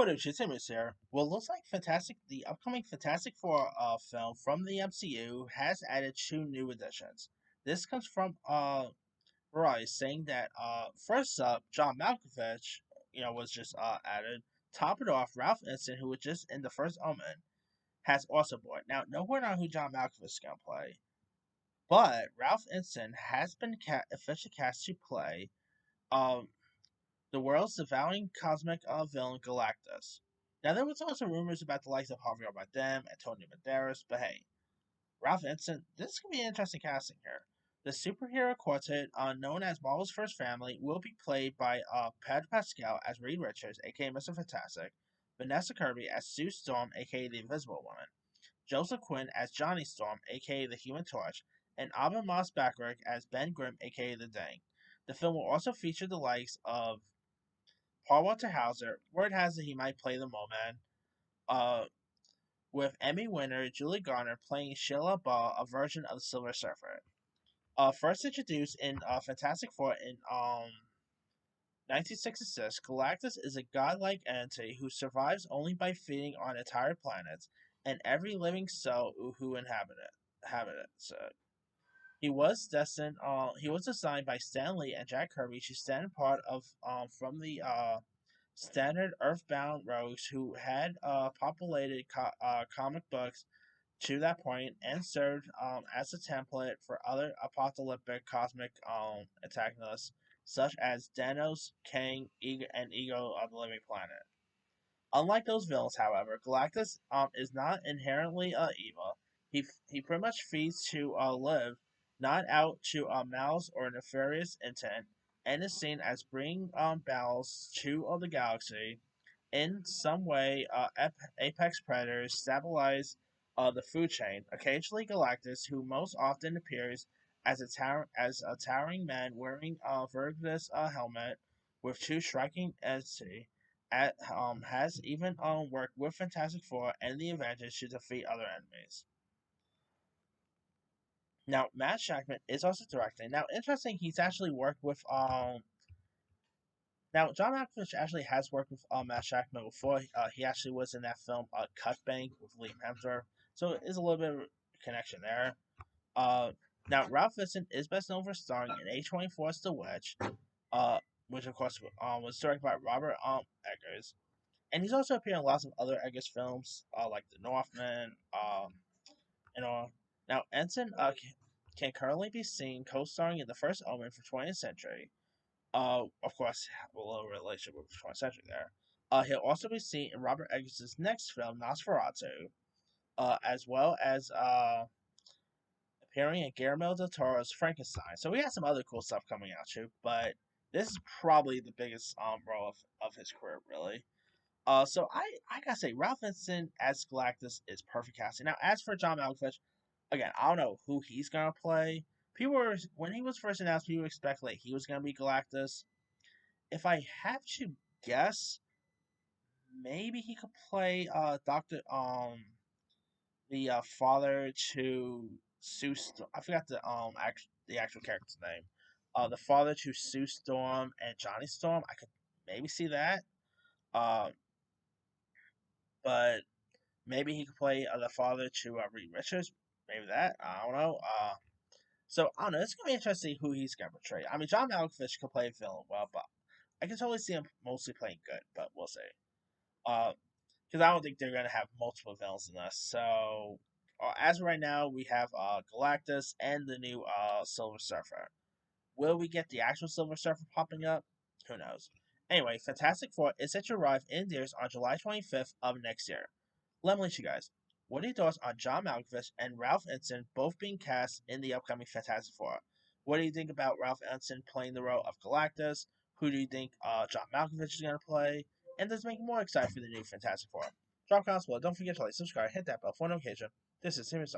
What up, Shittimus here? Well, it looks like the upcoming Fantastic Four film from the MCU has added two new additions. This comes from Variety saying that first up, John Malkovich, was just added. Top it off, Ralph Ineson, who was just in the first Omen, has also boarded. Now, no word on who John Malkovich is gonna play, but Ralph Ineson has been officially cast to play um the world's devouring cosmic villain Galactus. Now, there was also rumors about the likes of Javier Bardem, Antonio Banderas, but hey, Ralph Vincent, this could be an interesting casting here. The superhero quartet, known as Marvel's First Family, will be played by Pedro Pascal as Reed Richards, aka Mr. Fantastic, Vanessa Kirby as Sue Storm, aka the Invisible Woman, Joseph Quinn as Johnny Storm, aka the Human Torch, and Abba Moss Backrack as Ben Grimm, aka the Dang. The film will also feature the likes of Paul Walter Hauser, word has it he might play the Mole-Man, uh, with Emmy winner Julie Garner playing Sheila Ball, a version of the Silver Surfer. First introduced in Fantastic Four in 1966, Galactus is a godlike entity who survives only by feeding on entire planets and every living soul who inhabits it. He was designed by Stan Lee and Jack Kirby to stand part of from the standard Earthbound rogues who had populated comic books to that point and served as a template for other apocalyptic cosmic antagonists such as Thanos, Kang, and Ego of the Living Planet. Unlike those villains, however, Galactus is not inherently evil. He pretty much feeds to live, not out to malice or nefarious intent, and is seen as bringing balance to the galaxy. In some way, apex predators stabilize the food chain. Occasionally, Galactus, who most often appears as a towering man wearing a Vergus helmet with two striking entity, has even worked with Fantastic Four and the Avengers to defeat other enemies. Now, Matt Shackman is also directing. Now, interesting, he's actually worked with Now, John Malkovich actually has worked with Matt Shackman before. He actually was in that film Cut Bank with Liam Hemsworth, so it is a little bit of a connection there. Uh, Now, Ralph Vincent is best known for starring in A24's The Witch, uh, which of course was directed by Robert Eggers, and he's also appeared in lots of other Eggers films, like The Northman, and all. Now, Ensign can currently be seen co-starring in the first Omen for 20th Century, of course, a little relationship with the 20th century there. He'll also be seen in Robert Eggers' next film, Nosferatu, as well as appearing in Guillermo del Toro's Frankenstein. So we have some other cool stuff coming out too, but this is probably the biggest role of his career, really. So I gotta say, Ralph Vincent as Galactus is perfect casting. Now, as for John Malkovich, again, I don't know who he's gonna play. People were when he was first announced, people were speculating he was gonna be Galactus. If I have to guess, maybe he could play Doctor the father to Sue. I forgot the actual character's name. The father to Sue Storm and Johnny Storm. I could maybe see that. Uh, but maybe he could play the father to Reed Richards. Maybe that. I don't know. So I don't know. It's gonna be interesting who he's gonna portray. I mean, John Malkovich could play villain well, but I can totally see him mostly playing good. But we'll see. Because I don't think they're gonna have multiple villains in this. So as of right now, we have Galactus and the new Silver Surfer. Will we get the actual Silver Surfer popping up? Who knows? Anyway, Fantastic Four is set to arrive in theaters on July 25th of next year. Let me let you guys. What are your thoughts on John Malkovich and Ralph Ensign both being cast in the upcoming Fantastic Four? What do you think about Ralph Ensign playing the role of Galactus? Who do you think John Malkovich is going to play? And does it make you more excited for the new Fantastic Four? Drop comments below. Don't forget to like, subscribe, hit that bell for notification. This is Simon